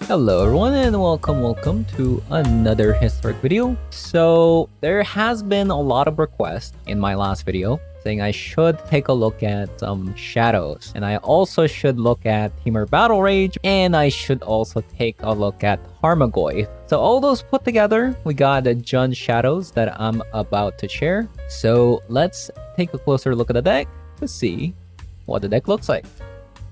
Hello everyone and welcome to another historic video. So there has been a lot of requests in my last video saying I should take a look at some shadows, and I also should look at Temur Battle Rage, and I should also take a look at Tarmogoyf. So all those put together, we got the Jund shadows that I'm about to share. So let's take a closer look at the deck to see what the deck looks like.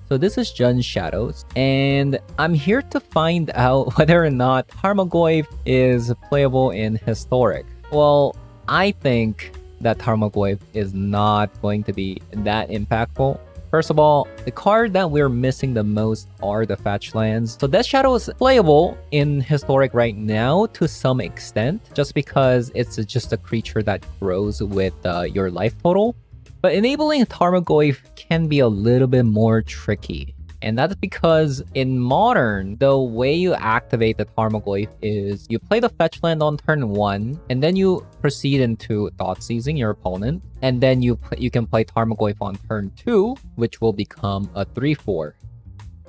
So this is Jund Shadows, and I'm here to find out whether or not Tarmogoyf is playable in Historic. Well, I think that Tarmogoyf is not going to be that impactful. First of all, the card that we're missing the most are the fetch lands. So Death Shadow is playable in Historic right now to some extent, just because it's just a creature that grows with your life total. But enabling Tarmogoyf can be a little bit more tricky. And that's because in Modern, the way you activate the Tarmogoyf is you play the fetch land on turn 1, and then you proceed into Thought Seizing your opponent, and then you can play Tarmogoyf on turn 2, which will become a 3/4.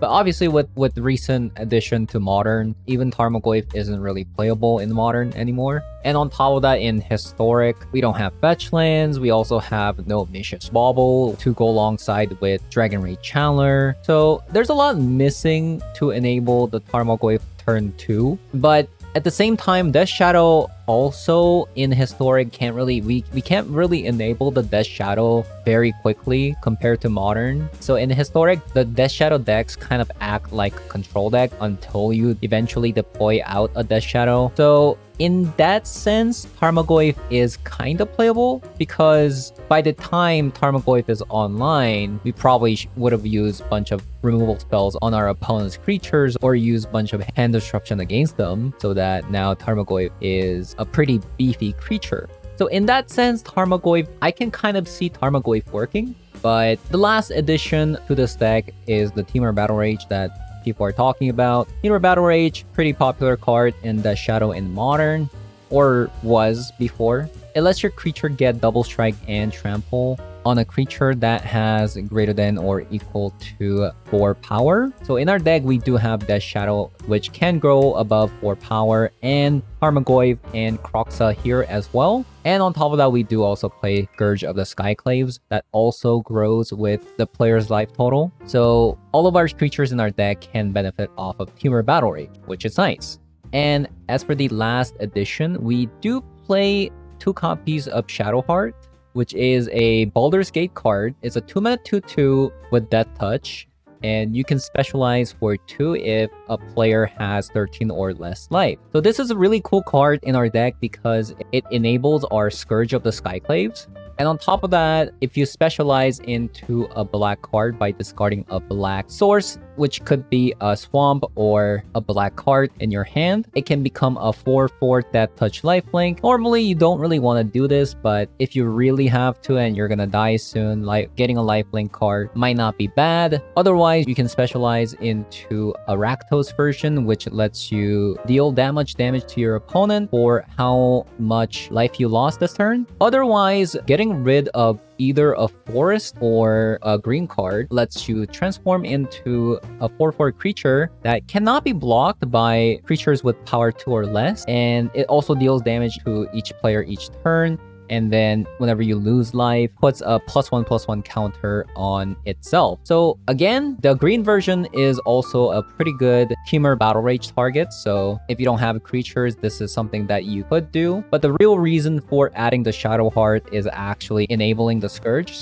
But obviously with recent addition to Modern, even Tarmogoyf isn't really playable in Modern anymore. And on top of that, in Historic, we don't have fetch lands. We also have no Vicious Bauble to go alongside with Dragon Rage Channeler. So there's a lot missing to enable the Tarmogoyf turn 2. But at the same time, Death Shadow also in Historic can't really we can't really enable the Death Shadow very quickly compared to Modern. So in Historic, the Death Shadow decks kind of act like a control deck until you eventually deploy out a Death Shadow. So in that sense, Tarmogoyf is kind of playable, because by the time Tarmogoyf is online, we probably would have used a bunch of removal spells on our opponent's creatures or used a bunch of hand disruption against them, so that now Tarmogoyf is a pretty beefy creature. So in that sense, Tarmogoyf, I can kind of see Tarmogoyf working. But the last addition to this deck is the Temur Battle Rage that people are talking about. Temur Battle Rage, pretty popular card in the Shadow in Modern, or was before. It lets your creature get double strike and trample on a creature that has greater than or equal to 4 power. So in our deck, we do have Death Shadow, which can grow above 4 power, and Tarmogoyf and Kroxa here as well. And on top of that, we do also play Scourge of the Skyclaves that also grows with the player's life total. So all of our creatures in our deck can benefit off of Temur Battle Rage, which is nice. And as for the last edition, we do play 2 copies of Shadowheart, which is a Baldur's Gate card. It's a 2-mana 2/2 with Death Touch, and you can specialize for 2 if a player has 13 or less life. So this is a really cool card in our deck because it enables our Scourge of the Skyclaves. And on top of that, if you specialize into a black card by discarding a black source, which could be a swamp or a black card in your hand, it can become a 4/4 Death Touch lifelink. Normally, you don't really want to do this, but if you really have to and you're gonna die soon, like getting a lifelink card might not be bad. Otherwise, you can specialize into a Rakdos version, which lets you deal damage to your opponent for how much life you lost this turn. Otherwise, getting rid of either a forest or a green card lets you transform into a 4/4 creature that cannot be blocked by creatures with power 2 or less, and it also deals damage to each player each turn. And then whenever you lose life, puts a +1/+1 counter on itself. So again, the green version is also a pretty good Temur Battle Rage target. So if you don't have creatures, this is something that you could do. But the real reason for adding the Shadowheart is actually enabling the Scourge.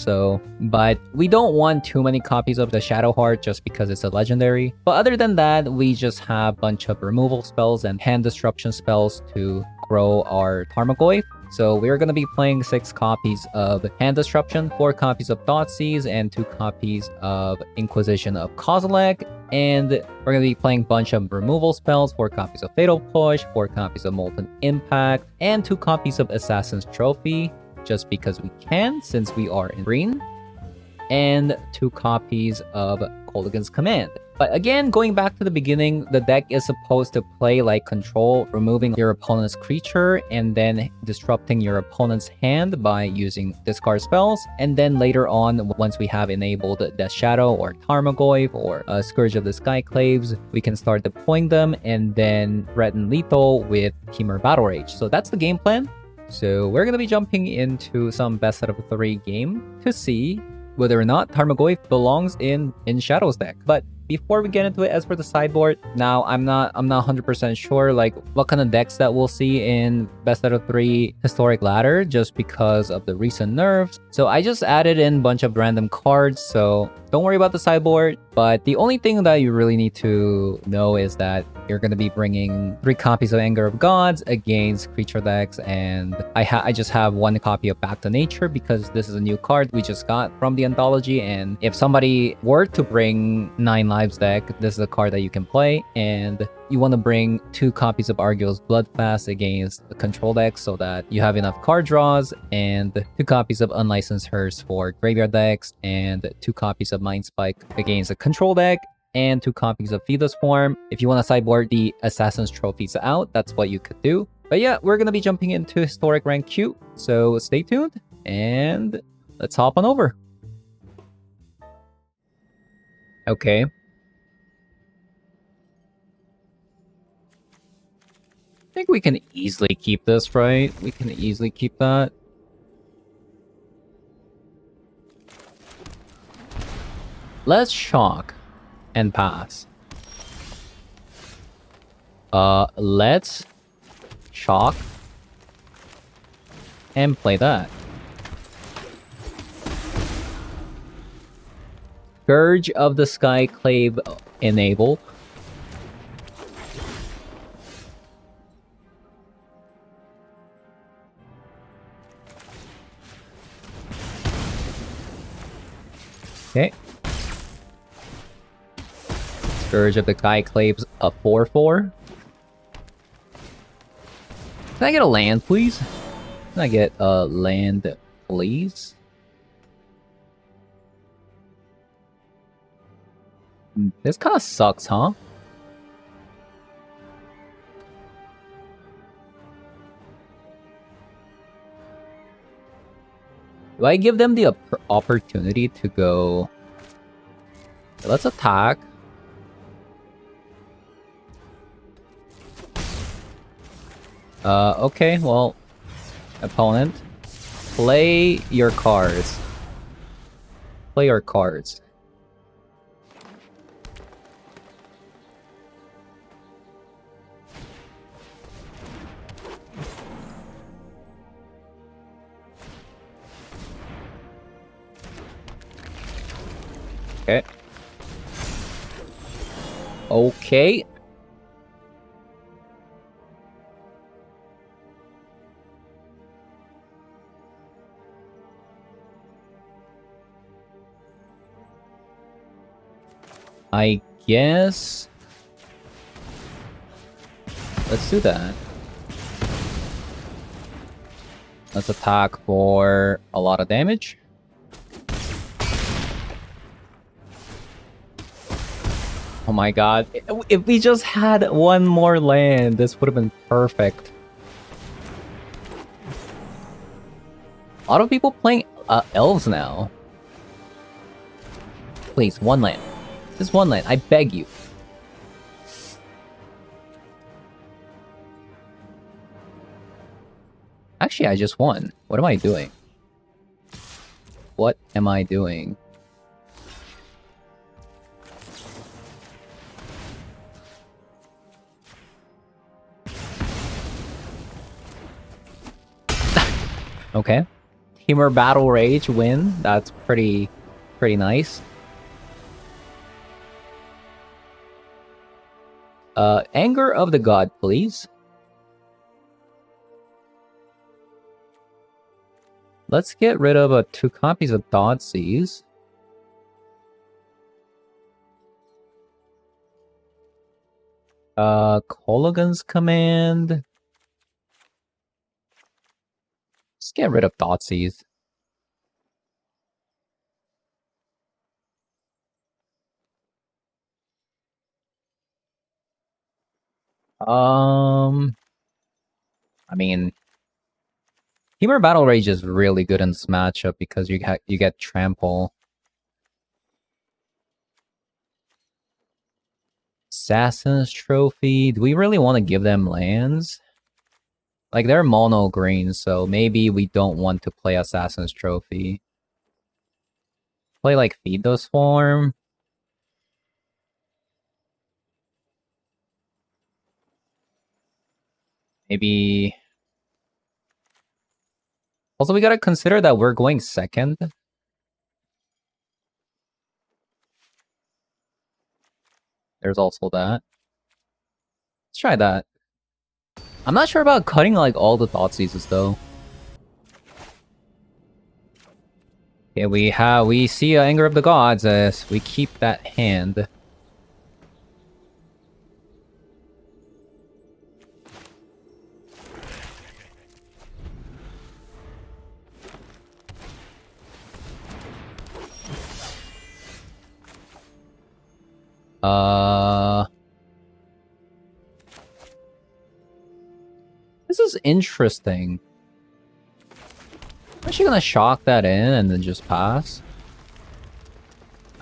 But we don't want too many copies of the Shadowheart just because it's a legendary. But other than that, we just have a bunch of removal spells and hand disruption spells to grow our Tarmogoyf. So we're going to be playing 6 copies of Hand Disruption, 4 copies of Thoughtseize, and 2 copies of Inquisition of Kozilek. And we're going to be playing a bunch of removal spells, 4 copies of Fatal Push, 4 copies of Molten Impact, and 2 copies of Assassin's Trophy, just because we can, since we are in green, and 2 copies of Kolaghan's Command. But again, going back to the beginning, the deck is supposed to play like control, removing your opponent's creature and then disrupting your opponent's hand by using discard spells. And then later on, once we have enabled Death Shadow or Tarmogoyf or Scourge of the Skyclaves, we can start deploying them and then threaten lethal with Temur Battle Rage. So that's the game plan. So we're going to be jumping into some best out of 3 game to see whether or not Tarmogoyf belongs in Shadow's deck. But before we get into it, as for the sideboard, now I'm not 100% sure like what kind of decks that we'll see in best out of 3 historic ladder just because of the recent nerfs. So I just added in a bunch of random cards, so don't worry about the sideboard. But the only thing that you really need to know is that you're going to be bringing 3 copies of Anger of Gods against creature decks, and I just have 1 copy of Back to Nature because this is a new card we just got from the anthology, and if somebody were to bring 9 Lives deck, this is a card that you can play, and you want to bring 2 copies of Argyll's Bloodfast against the control deck so that you have enough card draws, and 2 copies of Unlicensed Hearse for graveyard decks, and 2 copies of Mind Spike against a control deck, and 2 copies of Fetus Form. If you want to sideboard the Assassin's Trophies out, that's what you could do. But yeah, we're going to be jumping into Historic Rank Q, so stay tuned, and let's hop on over. Okay. I think we can easily keep this, right? We can easily keep that. Let's shock and pass. Let's shock and play that. Scourge of the Skyclave enabled. Okay. Scourge of the Skyclaves, a 4/4. Can I get a land, please? Can I get a land, please? This kind of sucks, huh? Do I give them the opportunity to go... Let's attack. Okay, well... Opponent. Play your cards. Play your cards. Okay. Okay. I guess... Let's do that. Let's attack for a lot of damage. Oh my god. If we just had 1 more land, this would have been perfect. A lot of people playing elves now. Please, 1 land. Just 1 land, I beg you. Actually, I just won. What am I doing? What am I doing? Okay. Temur Battle Rage win. That's pretty nice. Anger of the God, please. Let's get rid of 2 copies of Thoughtseize. Kolaghan's Command. Let's get rid of Thoughtseize. I mean, Temur Battle Rage is really good in this matchup because you get trample. Assassin's Trophy. Do we really want to give them lands? Like, they're mono green, so maybe we don't want to play Assassin's Trophy. Play, like, Feed the Swarm. Maybe... Also, we gotta consider that we're going second. There's also that. Let's try that. I'm not sure about cutting, like, all the Thoughtseizes, though. Yeah, we see Anger of the Gods as we keep that hand. This is interesting. I'm actually gonna shock that in and then just pass.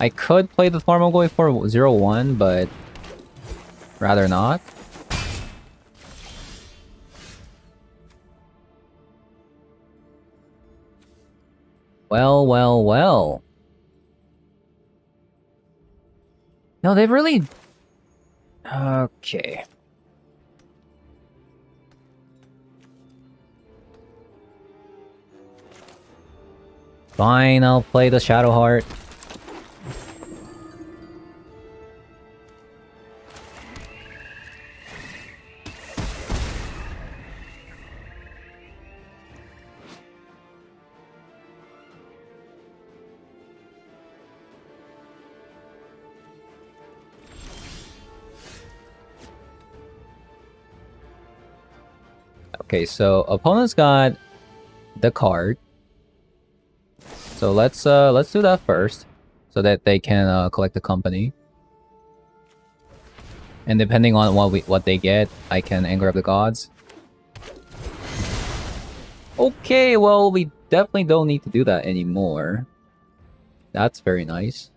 I could play the Tarmogoyf for 0-1, but rather not. Well, well, well. No, they've really... Okay. Fine, I'll play the Shadowheart. Okay, so opponent's got the card. So let's do that first, so that they can collect the company. And depending on what they get, I can Anger of the Gods. Okay, well, we definitely don't need to do that anymore. That's very nice.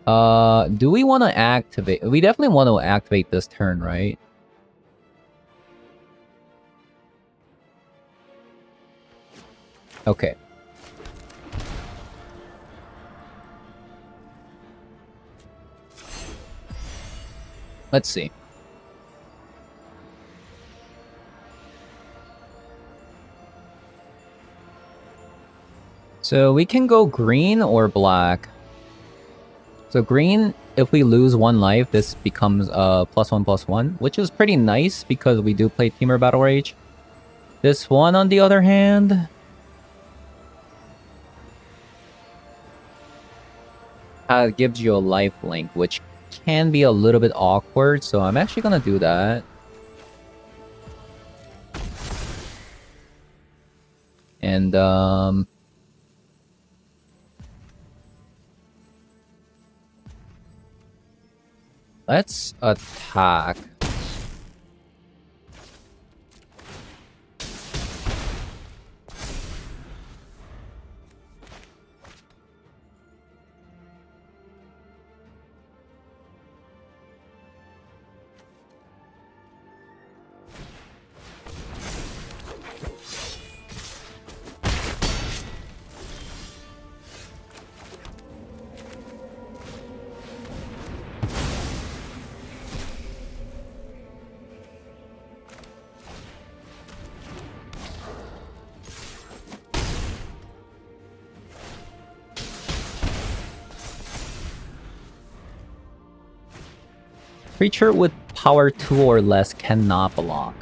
Do we want to activate? We definitely want to activate this turn, right? Okay. Let's see. So we can go green or black. So green, if we lose 1 life, this becomes +1/+1, which is pretty nice because we do play Temur Battle Rage. This one, on the other hand, gives you a life link, which can be a little bit awkward, so I'm actually gonna do that. And let's attack. Creature with power 2 or less cannot block.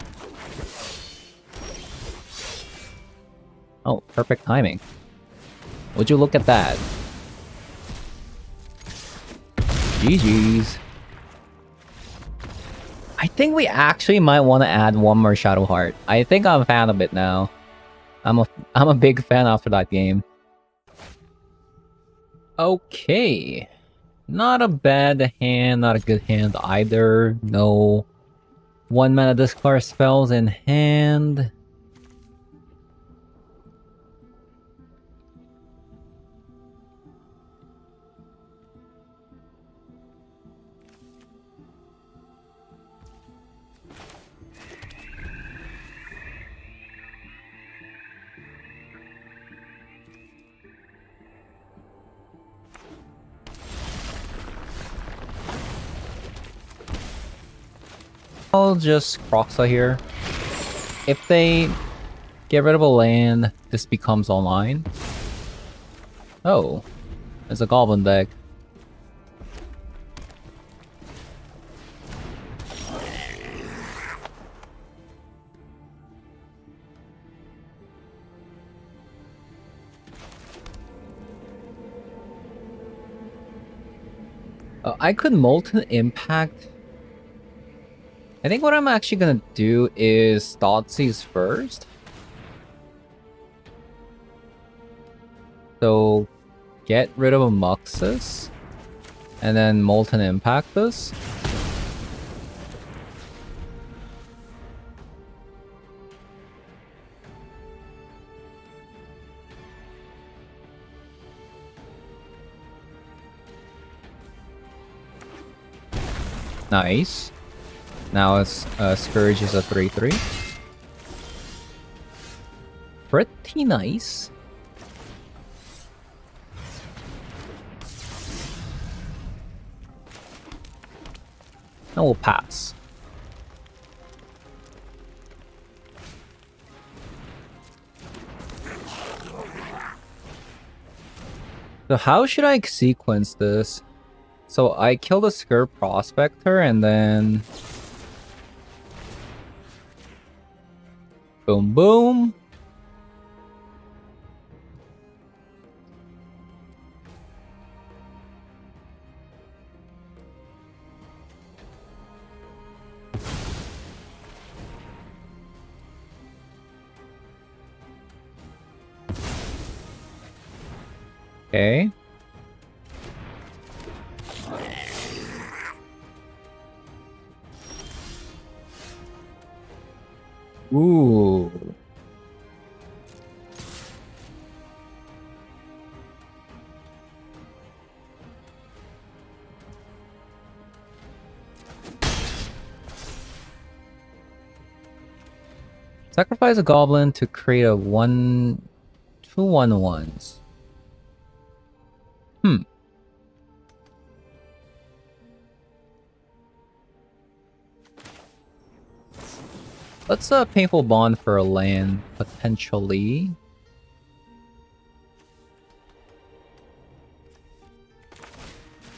Oh, perfect timing. Would you look at that? GG's. I think we actually might want to add one more Shadowheart. I think I'm a fan of it now. I'm a big fan after that game. Okay. Not a bad hand, not a good hand either. No 1 mana discard spells in hand. I'll just Croxa here. If they get rid of a land, this becomes online. Oh, it's a Goblin deck. I could Molten Impact. I think what I'm actually gonna do is Thoughtseize first. So get rid of a Muxus, and then Molten Impact this. Nice. Now it's Scourge is a 3/3. Pretty nice. And we'll pass. So how should I sequence this? So I kill the Scourge Prospector and then... Boom boom! Okay. Ooh. Sacrifice a goblin to create a 2/1/1s. Let's Painful Bond for a land, potentially.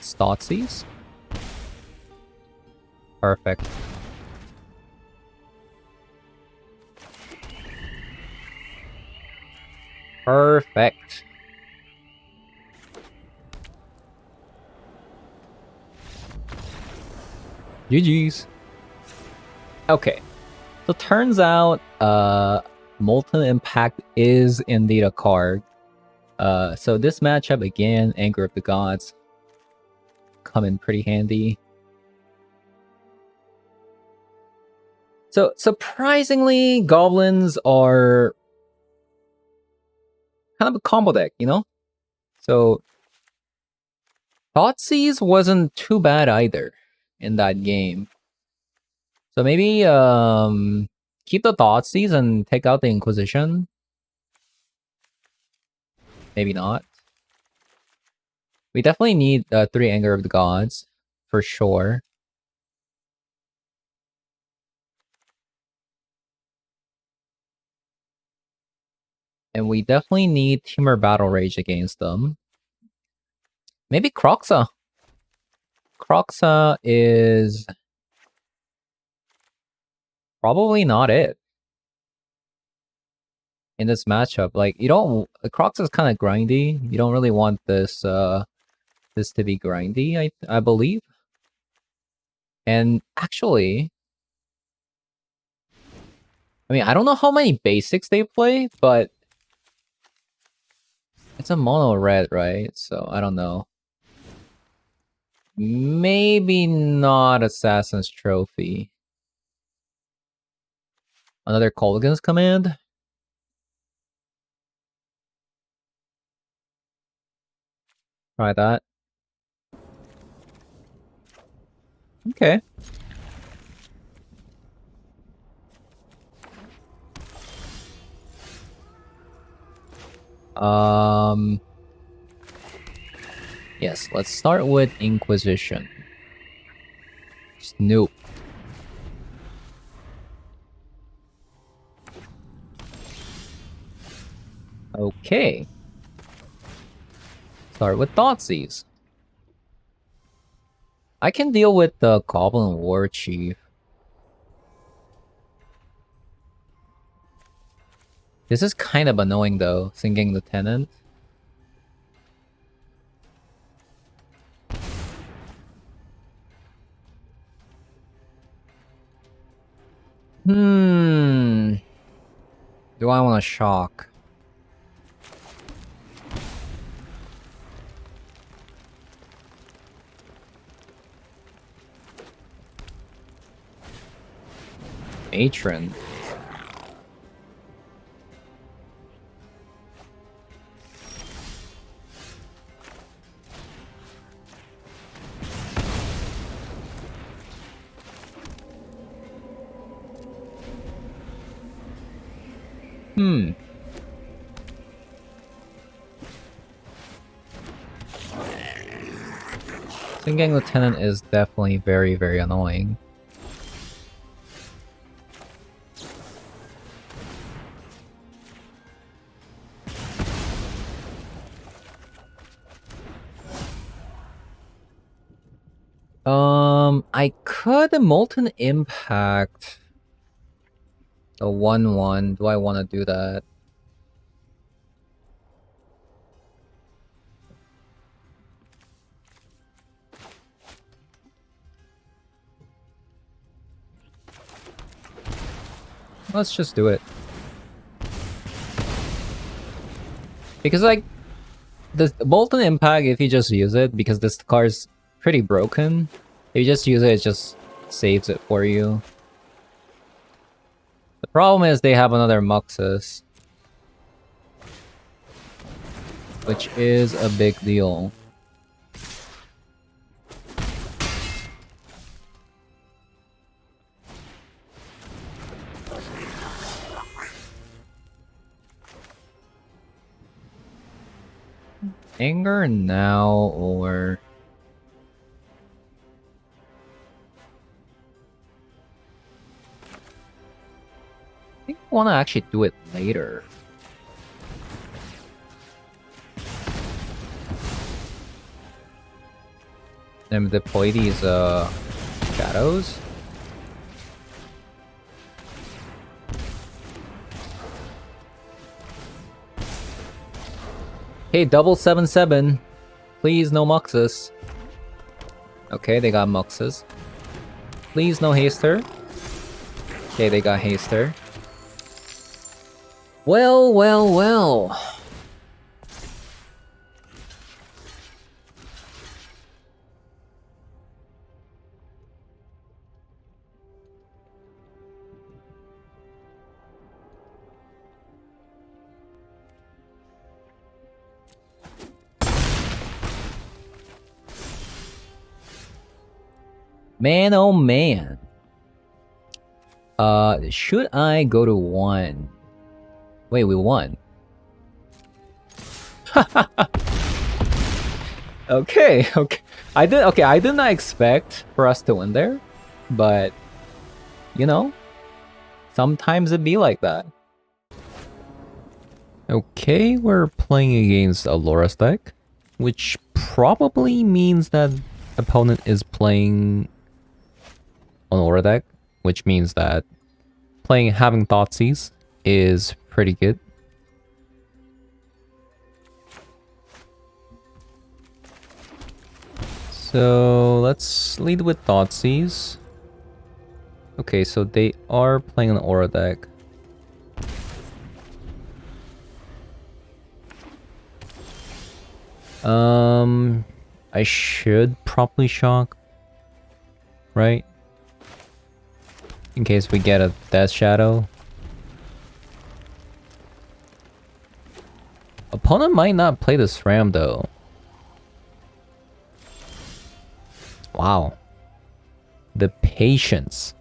Thoughtseize. Perfect. Perfect. GG's. Okay. So turns out Molten Impact is indeed a card. So this matchup again, Anger of the Gods come in pretty handy. So surprisingly, goblins are kind of a combo deck, you know? So Thoughtseize wasn't too bad either in that game. So maybe keep the Thoughtseize and take out the Inquisition. Maybe not. We definitely need 3 Anger of the Gods, for sure. And we definitely need Temur Battle Rage against them. Maybe Croxa. Croxa is probably not it in this matchup. Like, you don't... Croxa is kind of grindy. You don't really want this this to be grindy, I believe. And actually... I mean, I don't know how many basics they play, but... it's a mono red, right? So I don't know. Maybe not Assassin's Trophy. Another Colgan's command. Try that. Okay. Yes, let's start with Inquisition. Snoop. Okay. Start with Thoughtseize. I can deal with the Goblin War Chief. This is kind of annoying though, Sinking the Tenant. Do I want to shock? Matron. Sinking the Tenant is definitely very, very annoying. I could Molten Impact a 1/1. Do I want to do that? Let's just do it. Because like the Molten Impact, if you just use it, because this card's pretty broken, if you just use it, it just saves it for you. The problem is they have another Muxus, which is a big deal. Anger now, or... I think I want to actually do it later. And deploy these shadows. Hey, 777. Please, no Muxus. Okay, they got Muxus. Please, no Haster. Okay, they got Haster. Well, well, well. Man, oh man. Should I go to 1? Wait, we won. Okay. I did not expect for us to win there, but you know, sometimes it be like that. Okay, we're playing against a Loras deck, which probably means that opponent is playing an Aura deck, which means that having Thoughtseize is pretty good. So let's lead with Thoughtseize. Okay, so they are playing an Aura deck. I should probably shock, right? In case we get a Death Shadow. Opponent might not play this Ram though. Wow. The patience.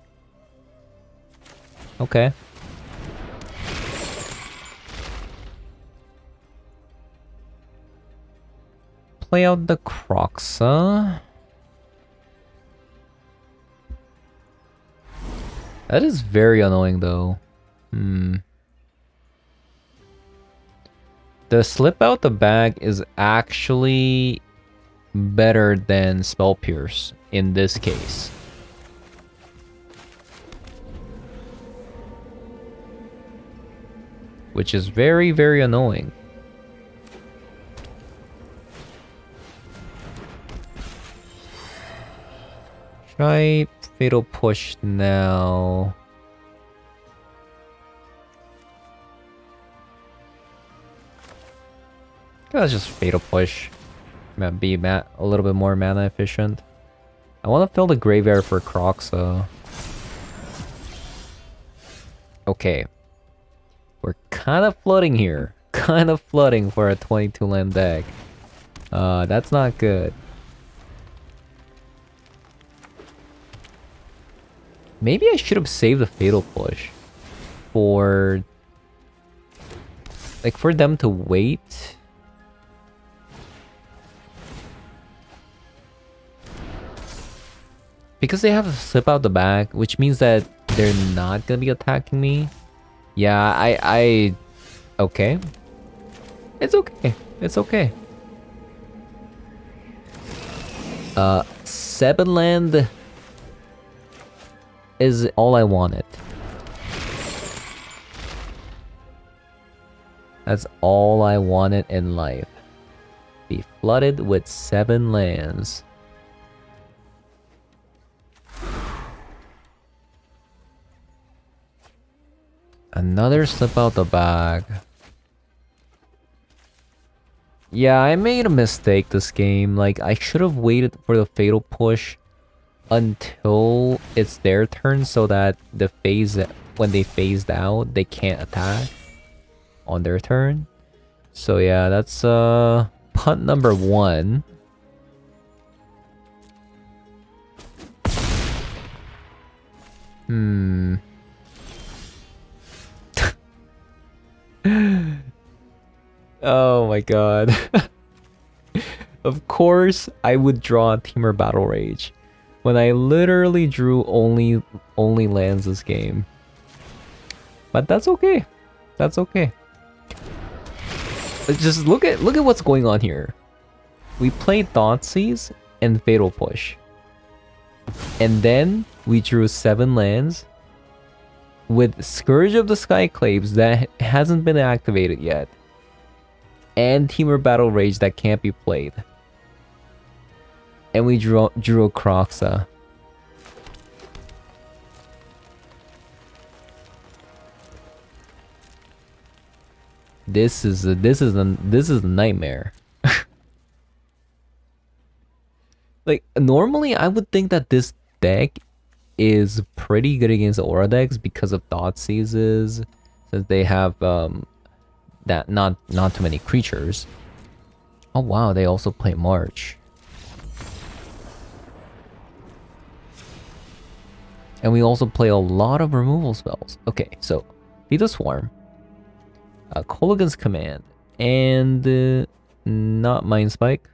Okay. Play out the Croxa. That is very annoying though. The slip out the bag is actually better than Spell Pierce in this case. Which is very, very annoying. Try Fatal Push now. Let's just Fatal Push. Be a little bit more mana efficient. I want to fill the graveyard for Croxa. Okay. We're kind of flooding here. Kind of flooding for a 22 land deck. That's not good. Maybe I should have saved the Fatal Push for... like, for them to wait. Because they have to slip out the bag, which means that they're not gonna be attacking me. Yeah, okay. It's okay. It's okay. 7 land is all I wanted. That's all I wanted in life. Be flooded with 7 lands. Another slip out the bag. Yeah, I made a mistake this game. Like, I should have waited for the Fatal Push until it's their turn so that the when they phased out, they can't attack on their turn. So yeah, that's punt number 1. Oh my god. Of course, I would draw Temur Battle Rage when I literally drew only lands this game. But that's okay. That's okay. Just look at what's going on here. We played Thoughtseize and Fatal Push. And then we drew 7 lands with Scourge of the Skyclaves that hasn't been activated yet. And Temur Battle Rage that can't be played. And we drew a Croxa. This is a nightmare. Like, normally I would think that this deck is pretty good against Aura decks because of Thoughtseizes, since they have that not too many creatures. Oh wow, they also play March. And we also play a lot of removal spells. Okay, so Feed the Swarm, Kolaghan's Command, and not Mind Spike.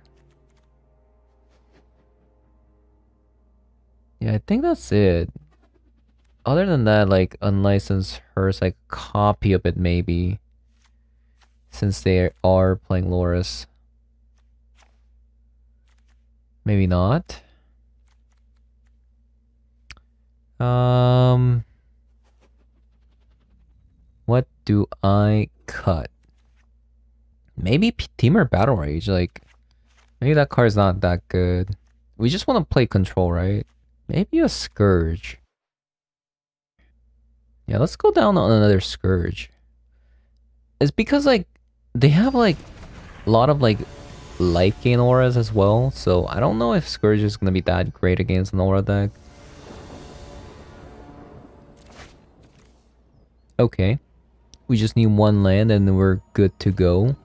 Yeah, I think that's it. Other than that, like, Unlicensed Hearse, like, copy of it maybe. Since they are playing Loris. Maybe not. What do I cut? Maybe Temur Battle Rage, like, maybe that card's not that good. We just want to play control, right? Maybe a Scourge. Yeah, let's go down on another Scourge. It's because, like, they have, like, a lot of, like, life gain auras as well, so I don't know if Scourge is gonna be that great against an aura deck. Okay. We just need one land and we're good to go.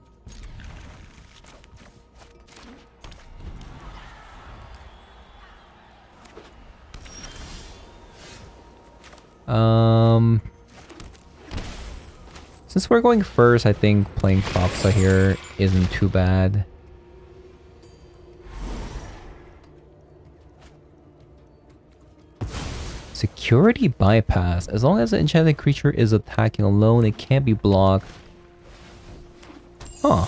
Since we're going first, I think playing Proxa here isn't too bad. Security bypass. As long as the enchanted creature is attacking alone, it can't be blocked. Huh.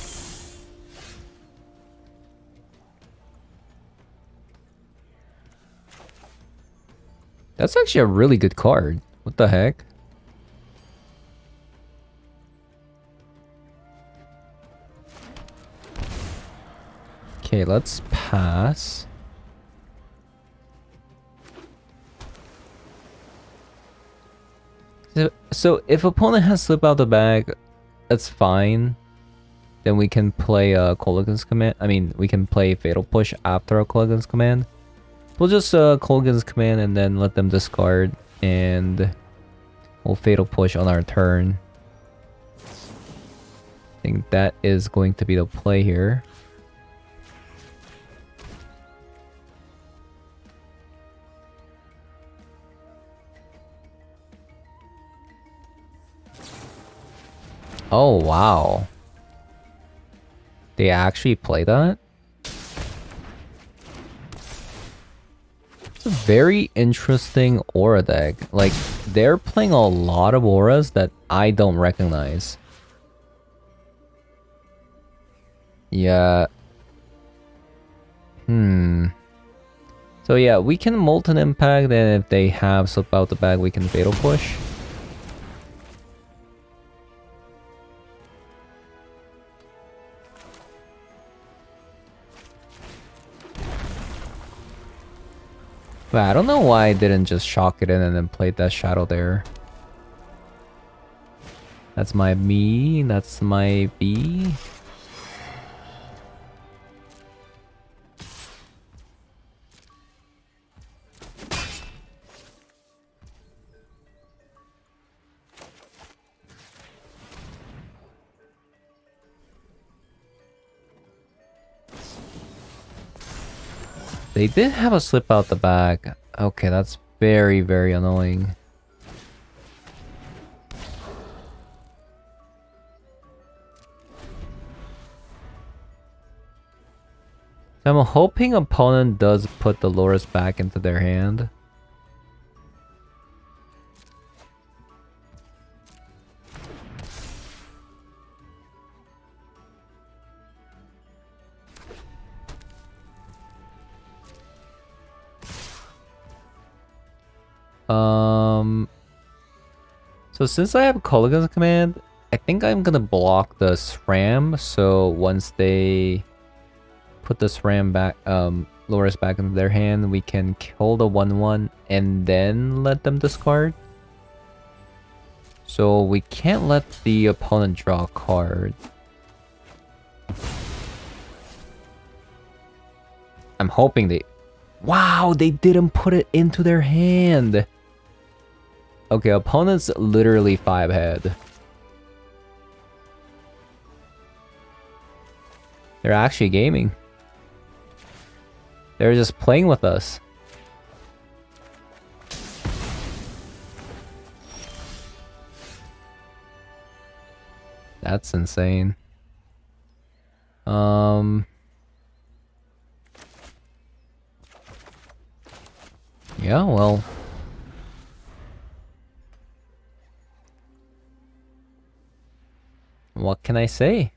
That's actually a really good card. What the heck? Okay, let's pass. So if opponent has slip out the bag, that's fine. Then we can play a Kolaghan's Command. I mean, we can play Fatal Push after a Kolaghan's Command. We'll just Kolaghan's Command and then let them discard, and we'll Fatal Push on our turn. I think that is going to be the play here. Oh, wow. They actually play that? It's a very interesting aura deck. Like, they're playing a lot of auras that I don't recognize. Yeah. So yeah, we can Molten Impact, and if they have slip out the bag, we can Fatal Push. But I don't know why I didn't just shock it in and then play that Shadow there. That's my me, that's my B. They did have a slip out the bag. Okay, that's very, very annoying. I'm hoping opponent does put the Loris back into their hand. So since I have Kolaghan's Command, I think I'm gonna block the SRAM, so once they put the SRAM back, Loris back into their hand, we can kill the 1/1 and then let them discard. So we can't let the opponent draw a card. I'm hoping they... Wow, they didn't put it into their hand! Okay, opponent's literally 5 head. They're actually gaming. They're just playing with us. That's insane. Yeah, well... What can I say?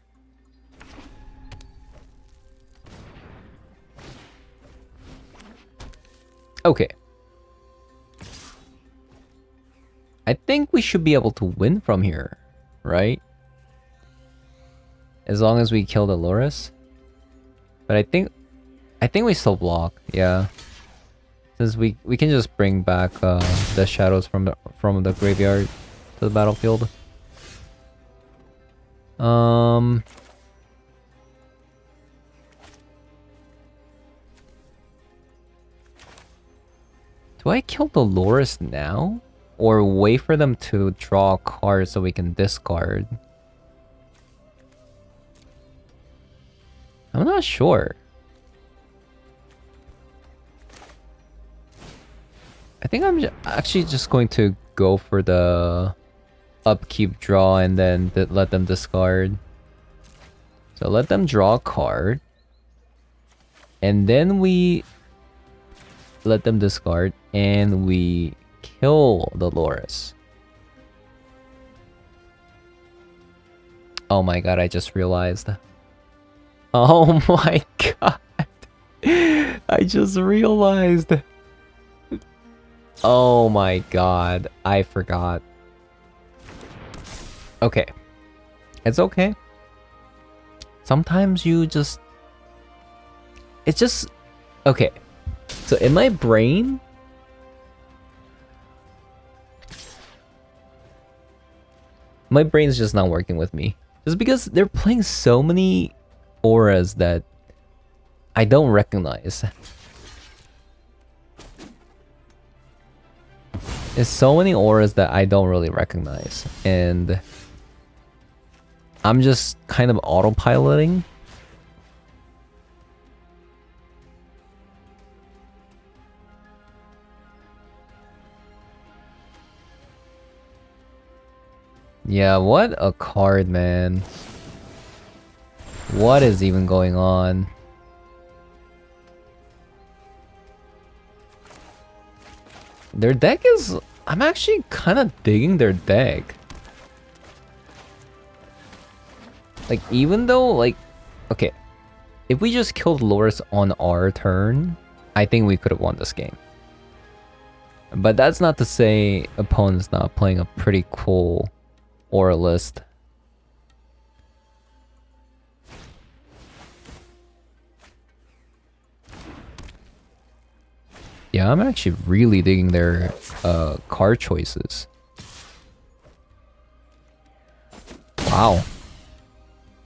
Okay. I think we should be able to win from here, right? As long as we kill the Loris. But I think we still block, yeah. Since we can just bring back the shadows from the graveyard to the battlefield. Do I kill the Loris now? Or wait for them to draw a card so we can discard? I'm not sure. I think I'm actually just going to go for the upkeep draw and then let them discard. So let them draw a card. And then we let them discard and we kill the Loris. Oh my god, I just realized. Oh my god. I just realized. Oh my god, I forgot. Okay. It's okay. Sometimes you just... It's just... Okay. So in my brain... My brain's just not working with me. Just because they're playing so many auras that I don't recognize. There's so many auras that I don't really recognize. And I'm just kind of autopiloting. Yeah, what a card, man. What is even going on? Their deck is... I'm actually kind of digging their deck. Like, even though, like... Okay. If we just killed Loris on our turn, I think we could have won this game. But that's not to say opponent's not playing a pretty cool aura list. Yeah, I'm actually really digging their card choices. Wow.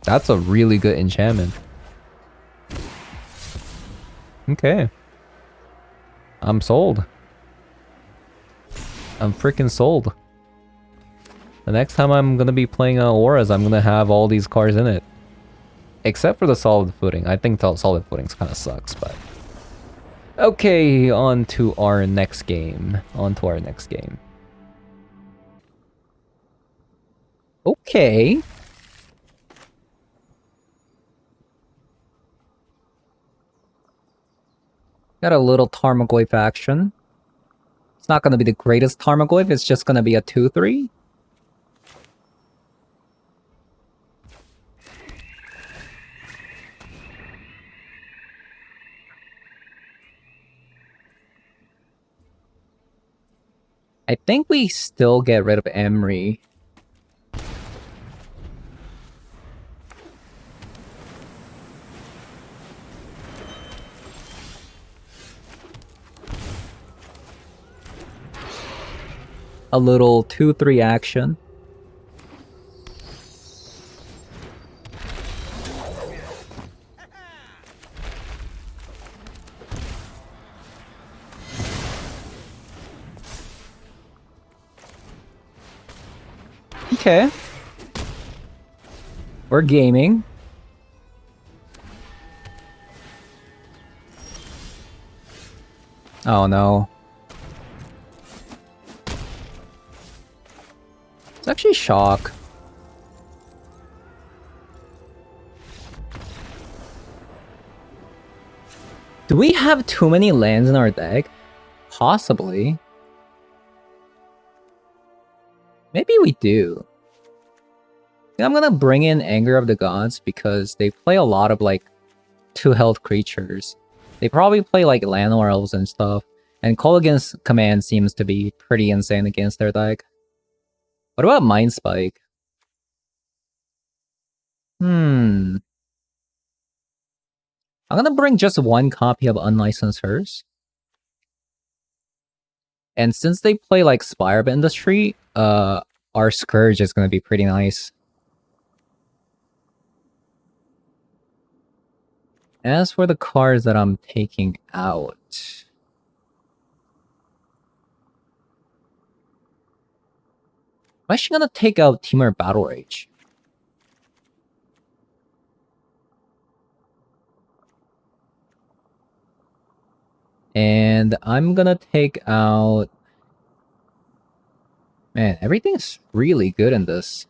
That's a really good enchantment. Okay. I'm sold. I'm freaking sold. The next time I'm gonna be playing auras, I'm gonna have all these cards in it. Except for the solid footing. I think the solid footing kind of sucks, but... Okay, on to our next game. Okay. Got a little Tarmogoyf action. It's not going to be the greatest Tarmogoyf, it's just going to be a 2-3. I think we still get rid of Emery. A little 2-3 action. Okay. We're gaming. Oh no. It's actually shock. Do we have too many lands in our deck? Possibly. Maybe we do. I'm gonna bring in Anger of the Gods because they play a lot of like 2-health creatures. They probably play like Llanowar Elves and stuff. And Call Against Command seems to be pretty insane against their deck. What about Mind Spike? I'm gonna bring just one copy of Unlicensed Hearse. And since they play like Spire of Industry, our Scourge is gonna be pretty nice. As for the cards that I'm taking out... I'm actually gonna take out Temur Battle Rage. And I'm gonna take out... Man, everything's really good in this.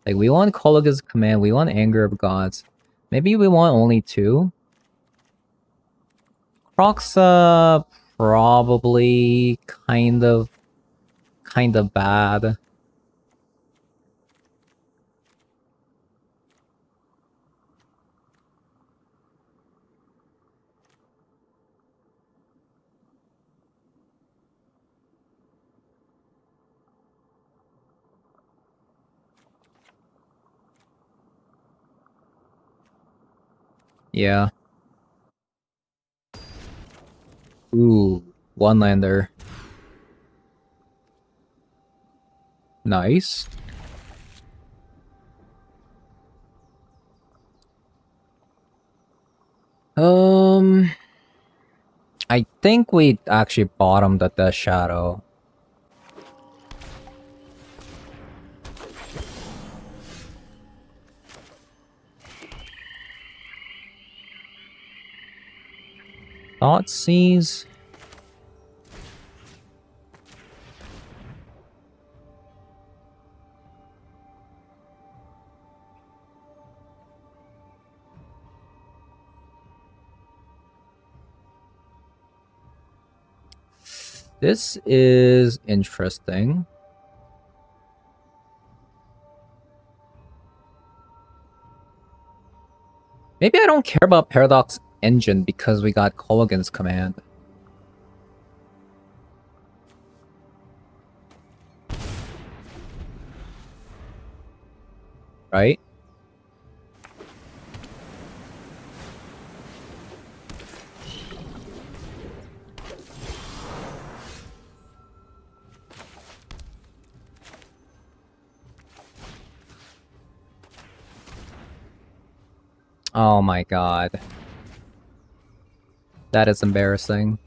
Like, we want Kolaga's Command, we want Anger of Gods. Maybe we want only 2. Croxa, probably kind of bad. Yeah. Ooh, one-lander. Nice. I think we actually bottomed at the Shadow. Thoughtseize. This is interesting. Maybe I don't care about Paradox Engine because we got Kolaghan's Command. Right? Oh my god. That is embarrassing.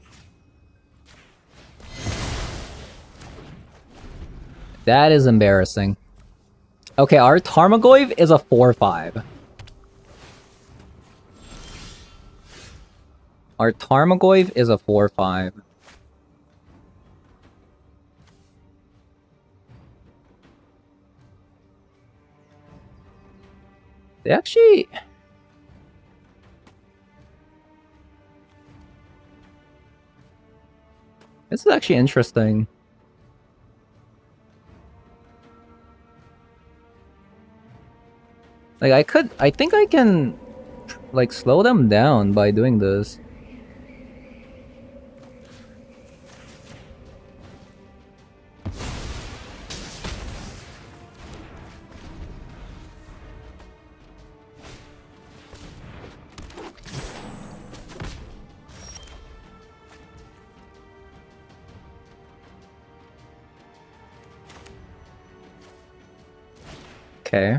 That is embarrassing. Okay, our Tarmogoyf is a 4-5. Our Tarmogoyf is a 4-5. They actually... This is actually interesting. Like, I think I can, like, slow them down by doing this. Okay.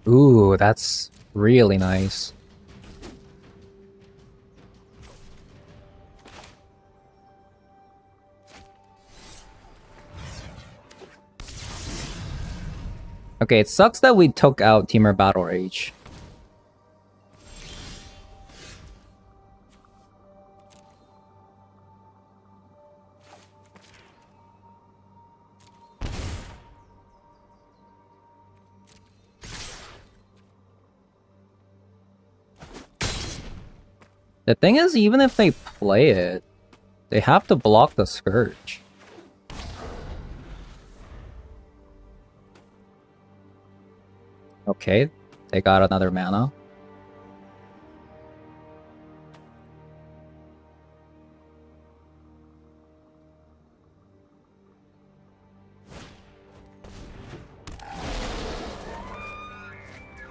Ooh, that's really nice. Okay, it sucks that we took out Temur Battle Rage. The thing is, even if they play it, they have to block the Scourge. Okay, they got another mana.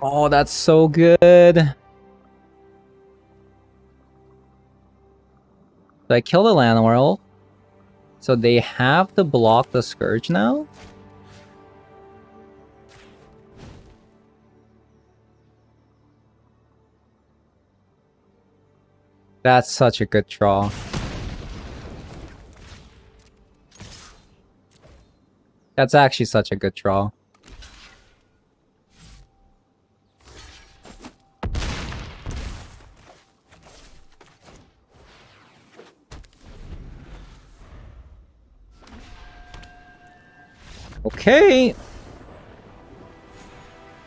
Oh, that's so good. So I kill the Llanowar. So they have to block the Scourge now? That's such a good draw. That's actually such a good draw. Okay.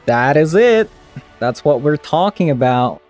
That is it. That's what we're talking about.